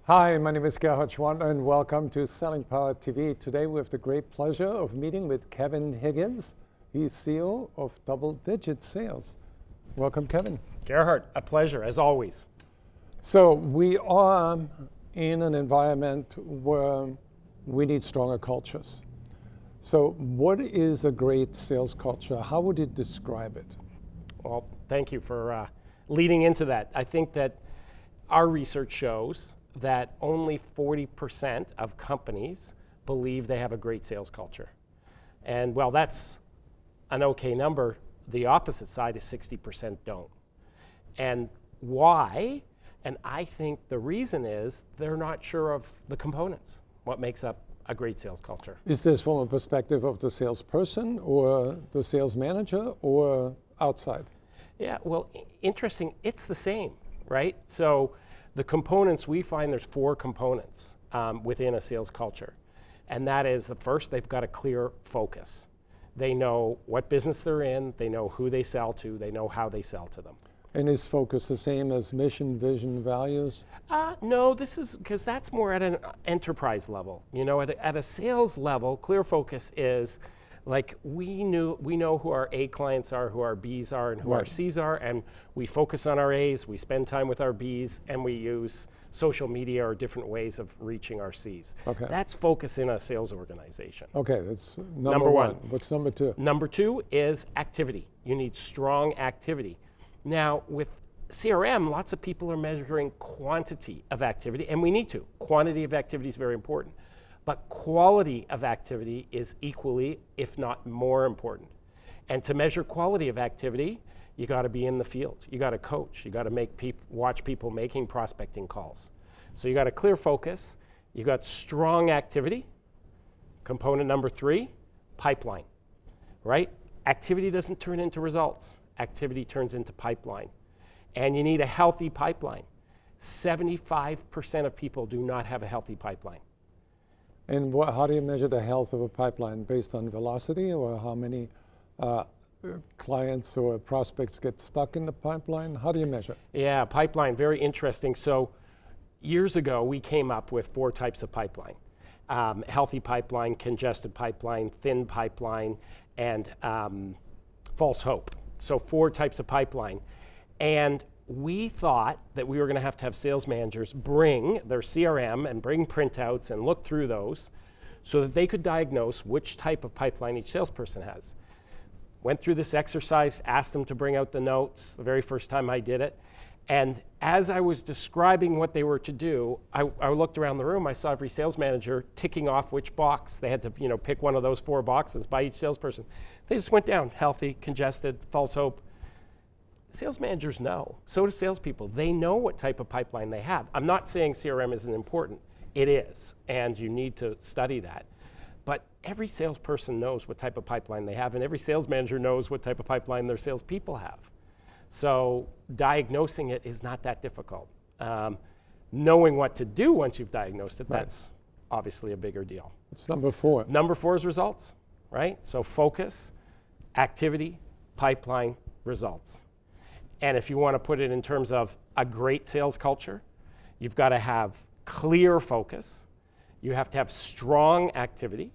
Hi, my name is Gerhard Schwander and welcome to Selling Power TV. Today we have the great pleasure of meeting with Kevin Higgins. He's CEO of Double Digit Sales. Welcome, Kevin. Gerhard, a pleasure, as always. So we are in an environment where we need stronger cultures. So what is a great sales culture? How would you describe it? Well, thank you for leading into that. I think that our research shows that only 40% of companies believe they have a great sales culture. And while that's an okay number, the opposite side is 60% don't. And why? And I think the reason is they're not sure of the components, what makes up a great sales culture. Is this from a perspective of the salesperson or the sales manager or outside? Yeah, well, interesting, it's the same, right? So the components, we find there's 4 components within a sales culture. And that is, the first, they've got a clear focus. They know what business they're in, they know who they sell to, they know how they sell to them. And is focus the same as mission, vision, values? No, this is, because that's more at an enterprise level. You know, at a sales level, clear focus is, like, we know who our A clients are, who our Bs are, and who our Cs are, and we focus on our As, we spend time with our Bs, and we use social media or different ways of reaching our Cs. Okay. That's focus in a sales organization. Okay, that's number one. What's number 2? Number 2 is activity. You need strong activity. Now, with CRM, lots of people are measuring quantity of activity, and we need to. Quantity of activity is very important. But quality of activity is equally, if not more important. And to measure quality of activity, you got to be in the field. You got to coach. You got to watch people making prospecting calls. So you got a clear focus. You got strong activity. Component number 3, pipeline, right? Activity doesn't turn into results. Activity turns into pipeline. And you need a healthy pipeline. 75% of people do not have a healthy pipeline. And how do you measure the health of a pipeline? Based on velocity, or how many clients or prospects get stuck in the pipeline? How do you measure? Yeah, pipeline, very interesting. So years ago, we came up with 4 types of pipeline. Healthy pipeline, congested pipeline, thin pipeline, and false hope. So 4 types of pipeline. And we thought that we were going to have sales managers bring their CRM and bring printouts and look through those so that they could diagnose which type of pipeline each salesperson has. Went through this exercise, asked them to bring out the notes the very first time I did it. And as I was describing what they were to do, I looked around the room, I saw every sales manager ticking off which box. They had to pick one of those 4 boxes by each salesperson. They just went down, healthy, congested, false hope. Sales managers know, so do salespeople. They know what type of pipeline they have. I'm not saying CRM isn't important. It is, and you need to study that. But every salesperson knows what type of pipeline they have, and every sales manager knows what type of pipeline their salespeople have. So diagnosing it is not that difficult. Knowing what to do once you've diagnosed it, that's obviously a bigger deal. It's number 4. Number 4 is results, right? So focus, activity, pipeline, results. And if you want to put it in terms of a great sales culture, you've got to have clear focus. You have to have strong activity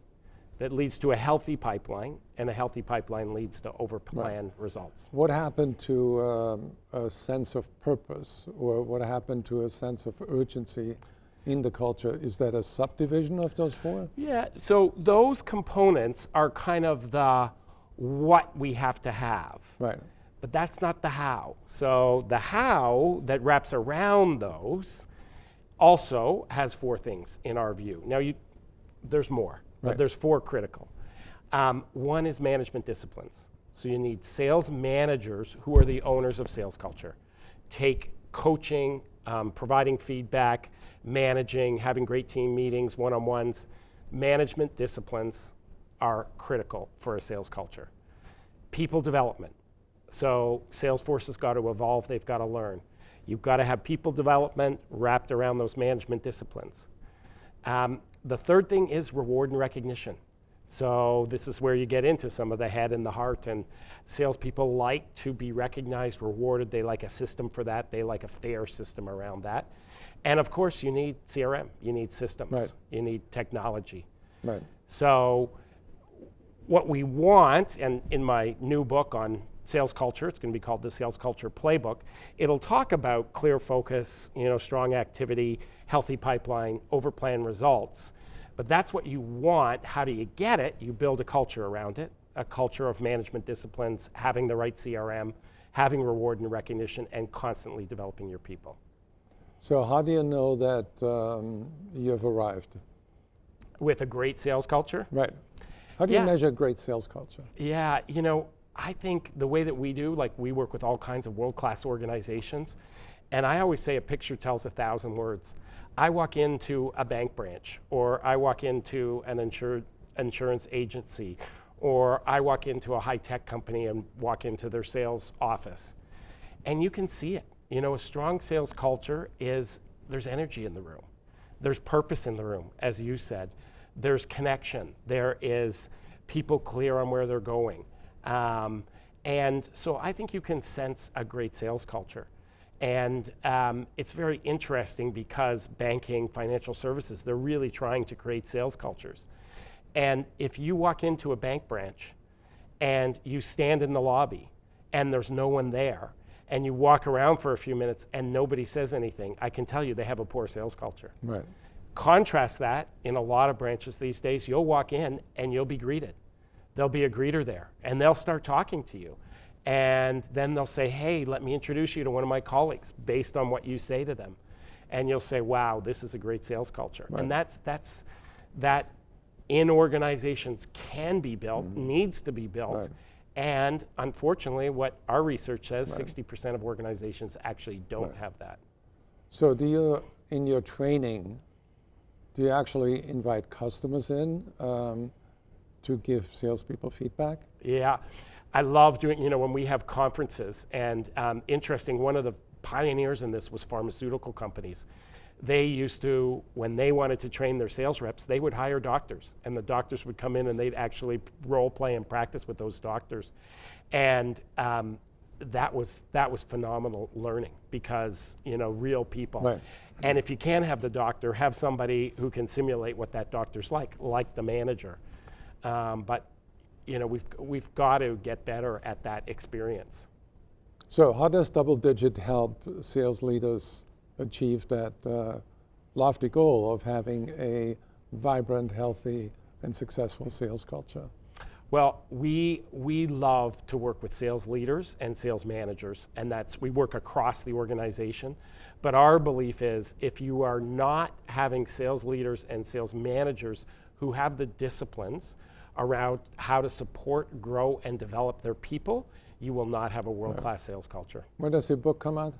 that leads to a healthy pipeline, and a healthy pipeline leads to over-planned results. What happened to a sense of purpose, or what happened to a sense of urgency in the culture? Is that a subdivision of those 4? Yeah, so those components are kind of the what we have to have. Right. But that's not the how. So the how that wraps around those also has 4 things in our view. Now, there's more, but there's 4 critical. 1 is management disciplines. So you need sales managers who are the owners of sales culture. Take coaching, providing feedback, managing, having great team meetings, one-on-ones. Management disciplines are critical for a sales culture. People development. So Salesforce has got to evolve, they've got to learn. You've got to have people development wrapped around those management disciplines. The third thing is reward and recognition. So this is where you get into some of the head and the heart, and salespeople like to be recognized, rewarded. They like a system for that. They like a fair system around that. And of course, you need CRM, you need systems, Right. you need technology. Right. So what we want, and in my new book on sales culture, it's going to be called the Sales Culture Playbook, it'll talk about clear focus, strong activity, healthy pipeline, over-plan results. But that's what you want. How do you get it? You build a culture around it, a culture of management disciplines, having the right CRM, having reward and recognition, and constantly developing your people. So how do you know that you've arrived? With a great sales culture? Right. How do you Yeah. measure great sales culture? Yeah, I think the way that we do, like we work with all kinds of world-class organizations, and I always say a picture tells 1,000 words. I walk into a bank branch, or I walk into an insurance agency, or I walk into a high-tech company and walk into their sales office, and you can see it. A strong sales culture is there's energy in the room. There's purpose in the room, as you said. There's connection. There is people clear on where they're going. And so I think you can sense a great sales culture. And it's very interesting because banking, financial services, they're really trying to create sales cultures. And if you walk into a bank branch and you stand in the lobby and there's no one there, and you walk around for a few minutes and nobody says anything, I can tell you they have a poor sales culture. Right. Contrast that in a lot of branches these days, you'll walk in and you'll be greeted. There'll be a greeter there and they'll start talking to you. And then they'll say, hey, let me introduce you to one of my colleagues based on what you say to them. And you'll say, wow, this is a great sales culture. Right. And that in organizations can be built, needs to be built. Right. And unfortunately, what our research says, Right. 60% of organizations actually don't Right. have that. So do you, in your training, do you actually invite customers in to give salespeople feedback? Yeah, I love doing, when we have conferences, and interesting, one of the pioneers in this was pharmaceutical companies. They used to, when they wanted to train their sales reps, they would hire doctors, and the doctors would come in and they'd actually role play and practice with those doctors. And that was phenomenal learning because, real people. Right. And if you can't have the doctor, have somebody who can simulate what that doctor's like the manager. But we've got to get better at that experience. So how does Double Digit help sales leaders achieve that lofty goal of having a vibrant, healthy, and successful sales culture? Well, we love to work with sales leaders and sales managers, and we work across the organization. But our belief is if you are not having sales leaders and sales managers who have the disciplines around how to support, grow, and develop their people, you will not have a world-class sales culture. When does your book come out?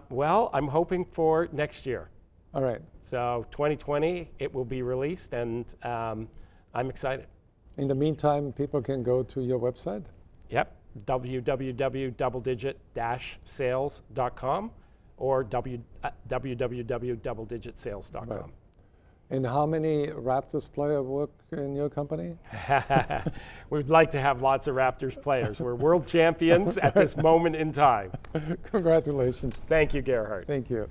Well, I'm hoping for next year. All right. So 2020, it will be released, and I'm excited. In the meantime, people can go to your website? Yep, www.doubledigit-sales.com or www.doubledigitsales.com. Right. And how many Raptors players work in your company? We'd like to have lots of Raptors players. We're world champions at this moment in time. Congratulations. Thank you, Gerhard. Thank you.